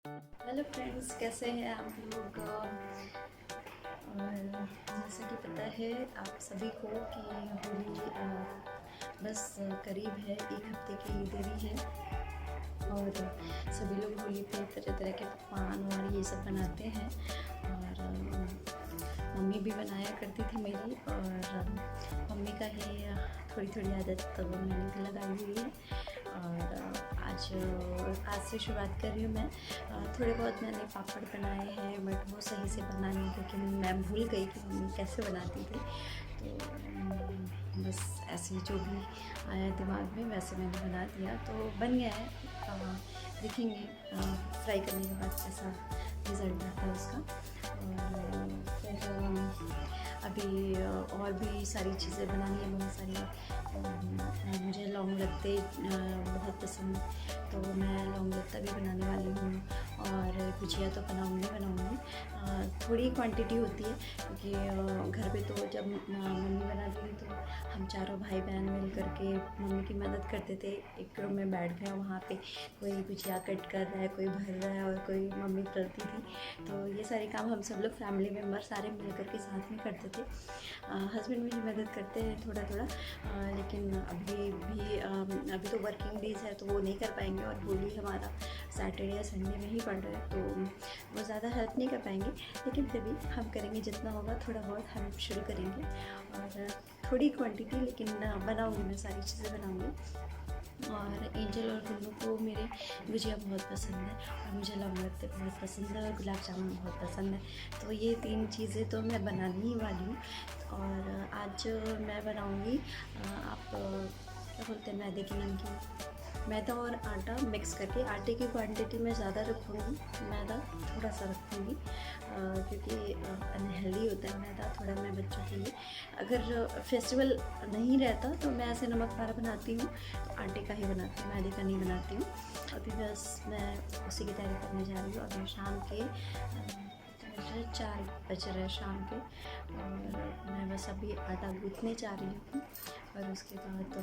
Hello friends, कैसे हैं आप लोग। और जैसा कि पता है आप सभी को कि होली बस करीब है, एक हफ्ते की देरी है। और सभी लोग होली पे तरह तरह के पकवान और ये सब बनाते हैं। और मम्मी भी बनाया करती थी मेरी, और मम्मी का ही थोड़ी थोड़ी आदत तो मैंने भी लगाई हुई है। और आज से शुरुआत कर रही हूँ मैं। थोड़े बहुत मैंने पापड़ बनाए हैं, बट वो सही से बना नहीं, क्योंकि मैं भूल गई कि मम्मी कैसे बनाती थी। तो बस ऐसे ही जो भी आया दिमाग में वैसे मैंने बना दिया, तो बन गया है। देखेंगे फ्राई करने के बाद कैसा रिज़ल्ट आता है उसका। और फिर अभी और भी सारी चीज़ें बनानी है, बहुत सारी। मुझे लौंग लत्ते बहुत पसंद, तो मैं लौंग लत्ता भी बनाने वाली हूँ। और गुजिया तो बनाऊँगी। थोड़ी क्वांटिटी होती है, क्योंकि घर पे तो जब मम्मी बनाती थी तो हम चारों भाई बहन मिल करके मम्मी की मदद करते थे। एक रूम में बैठ गए, वहाँ पे कोई गुजिया कट कर रहा है, कोई भर रहा है, और कोई मम्मी तलती थी। तो ये सारे काम हम सब लोग फैमिली मेम्बर सारे मिल करके साथ में करते थे। हस्बैंड मेरी मदद करते हैं थोड़ा थोड़ा, लेकिन अभी तो वर्किंग डेज़ है तो वो नहीं कर पाएंगे। और होली हमारा सैटरडे या संडे में ही पड़ रहा है, तो वो ज़्यादा हेल्प नहीं कर पाएंगे। लेकिन फिर भी हम करेंगे, जितना होगा थोड़ा बहुत हम शुरू करेंगे। और थोड़ी क्वांटिटी, लेकिन बनाऊँगी, मैं सारी चीज़ें बनाऊँगी। और एंजल और गुल्लू को मेरे गुजिया बहुत पसंद है, और मुझे लौंग लत्ते बहुत पसंद है, और गुलाब जामुन बहुत पसंद है। तो ये 3 चीज़ें तो मैं बनाने ही वाली हूँ। और आज मैं बनाऊँगी आप क्या बोलते हैं, मैदे की नमकीन। मैदा और आटा मिक्स करके, आटे की क्वांटिटी मैं ज़्यादा रखूँगी, मैदा थोड़ा सा रखूँगी, क्योंकि अनहेल्दी होता है मैदा थोड़ा। मैं बच्चों के लिए, अगर फेस्टिवल नहीं रहता तो मैं ऐसे नमक पारा बनाती हूँ, तो आटे का ही बनाती हूँ, मैदे का नहीं बनाती हूँ। अभी बस मैं उसी की तैयारी करने जा रही हूँ। अभी शाम के 4 बज रहे शाम के, और मैं बस अभी आटा गूँथने जा रही हूँ। और उसके बाद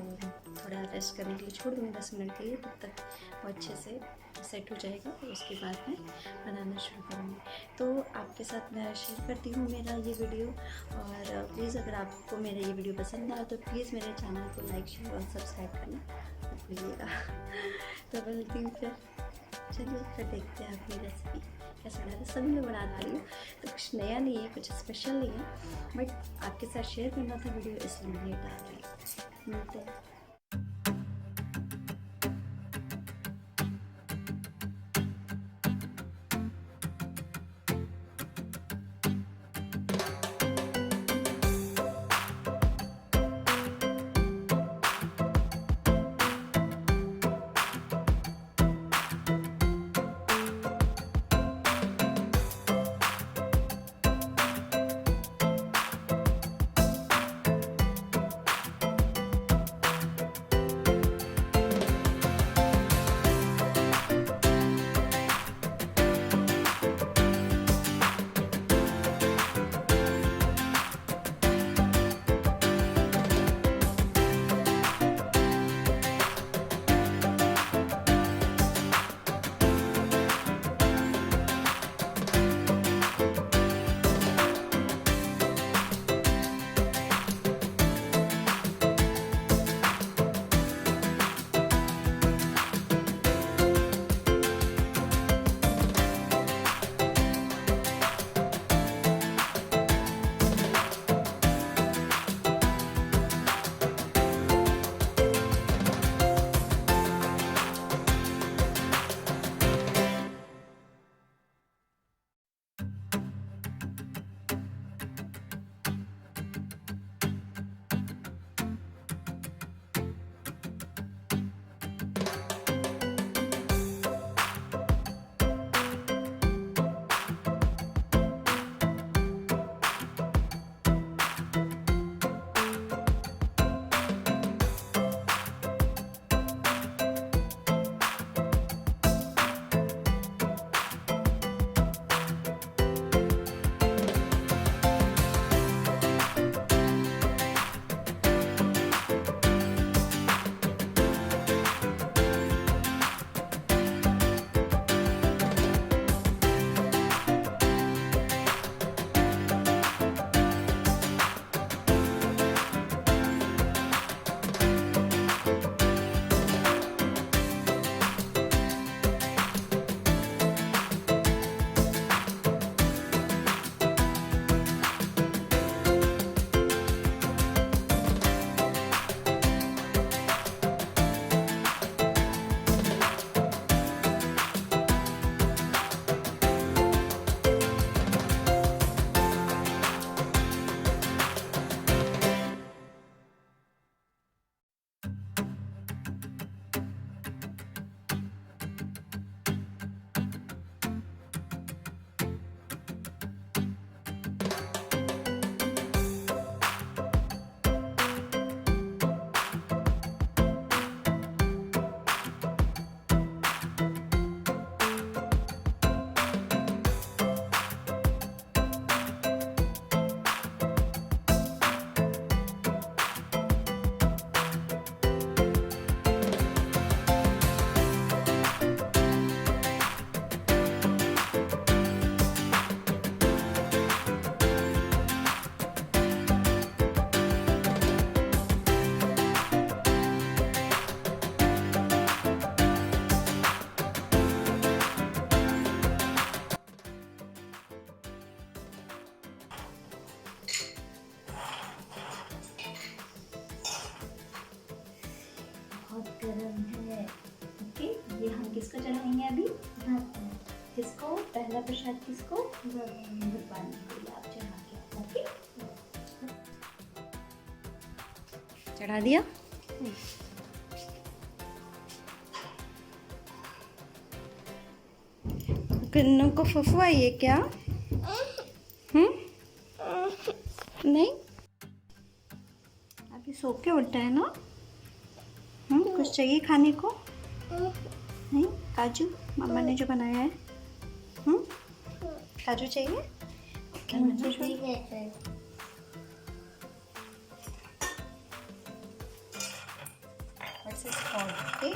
थोड़ा रेस्ट करने के लिए छोड़ दूँगी 10 मिनट के लिए, तब तक वो अच्छे से सेट हो जाएगा। और उसके बाद मैं बनाना शुरू करूँगी। तो आपके साथ मैं शेयर करती हूँ मेरा ये वीडियो। और प्लीज़, अगर आपको मेरा ये वीडियो पसंद आया तो प्लीज़ मेरे चैनल को लाइक, शेयर और सब्सक्राइब करना मत भूलिएगा। तो मिलती हूँ फिर। चलिए फिर देखते हैं अपनी रेसिपी कैसा लगा। सभी लोग बना रही हूँ, तो कुछ नया नहीं है, कुछ स्पेशल नहीं है, बट आपके साथ शेयर करना था वीडियो, इसलिए मैंने डाल रही। मिलते हैं। किसको पहला प्रसाद किसको? भगवान को आप चढ़ा के, ओके? चढ़ा दिया? कन्नू को फुफू आई है क्या? नहीं, अभी सो के उठा है ना? कुछ चाहिए खाने को? नहीं, काजू मम्मा ने जो बनाया है। काजू चाहिए? क्या मुझे भी है। What's it called? Okay.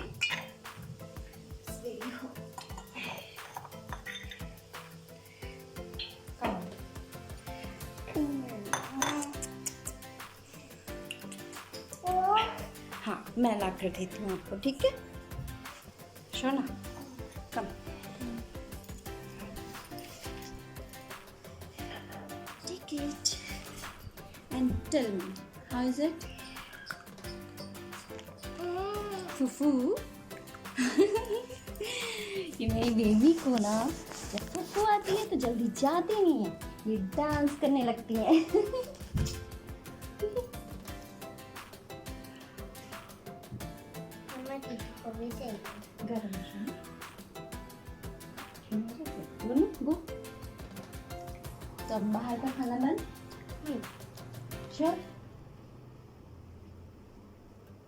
It's very hot. Come on. हाँ, मैं ला कर देती हूँ आपको, ठीक है? शोना, कम। Take it and tell me, how is it? फूफू ये मेरी बेबी को ना जब फूफू आती है तो जल्दी जाती नहीं है, ये डांस करने लगती है। गो तो अब बाहर का खाना बंद। श्योर?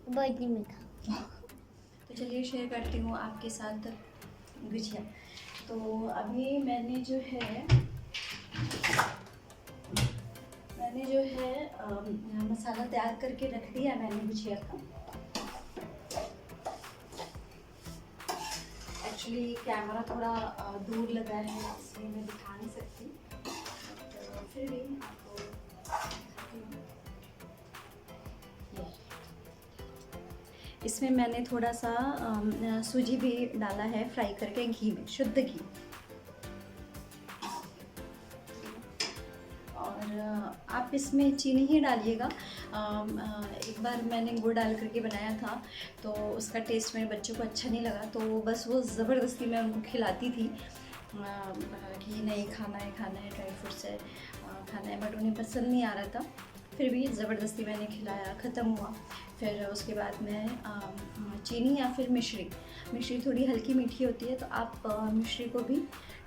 बर्थडे में था। तो चलिए शेयर करती हूँ आपके साथ गुजिया। तो अभी मैंने जो है मसाला तैयार करके रख दिया मैंने गुजिया का। एक्चुअली कैमरा थोड़ा दूर लगा है इसलिए मैं दिखा नहीं सकती, तो फिर भी आपको दिखाती हूँ। इसमें मैंने थोड़ा सा सूजी भी डाला है फ्राई करके घी में, शुद्ध घी। और आप इसमें चीनी ही डालिएगा। एक बार मैंने गुड़ डाल करके बनाया था तो उसका टेस्ट मेरे बच्चों को अच्छा नहीं लगा, तो बस वो ज़बरदस्ती मैं उनको खिलाती थी कि नहीं खाना है ड्राई फ्रूट्स है खाना है, बट उन्हें पसंद नहीं आ रहा था। फिर भी ज़बरदस्ती मैंने खिलाया, ख़त्म हुआ। फिर उसके बाद मैं चीनी या फिर मिश्री थोड़ी हल्की मीठी होती है तो आप मिश्री को भी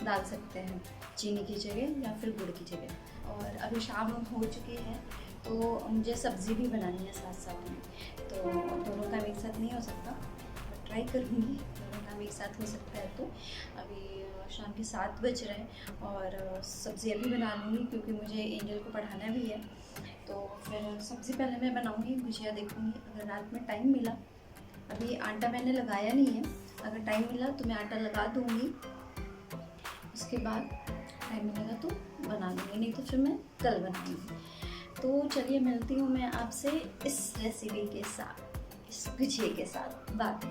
डाल सकते हैं चीनी की जगह या फिर गुड़ की जगह। और अभी शाम हो चुकी है तो मुझे सब्ज़ी भी बनानी है साथ साथ में, तो दोनों काम एक साथ नहीं हो सकता, ट्राई करूँगी दोनों काम एक साथ हो सकता है। तो अभी शाम के 7 बज रहे हैं और सब्ज़ी अभी बना लूँगी क्योंकि मुझे एंजल को पढ़ाना भी है। तो फिर सब्ज़ी पहले मैं बनाऊँगी, गुजिया देखूँगी अगर रात में टाइम मिला। अभी आटा मैंने लगाया नहीं है, अगर टाइम मिला तो मैं आटा लगा दूँगी, उसके बाद टाइम मिलेगा तो बना लूँगी, नहीं तो फिर मैं कल बनाऊँगी। तो चलिए मिलती हूँ मैं आपसे इस रेसिपी के साथ, इस गुजिया के साथ बाद।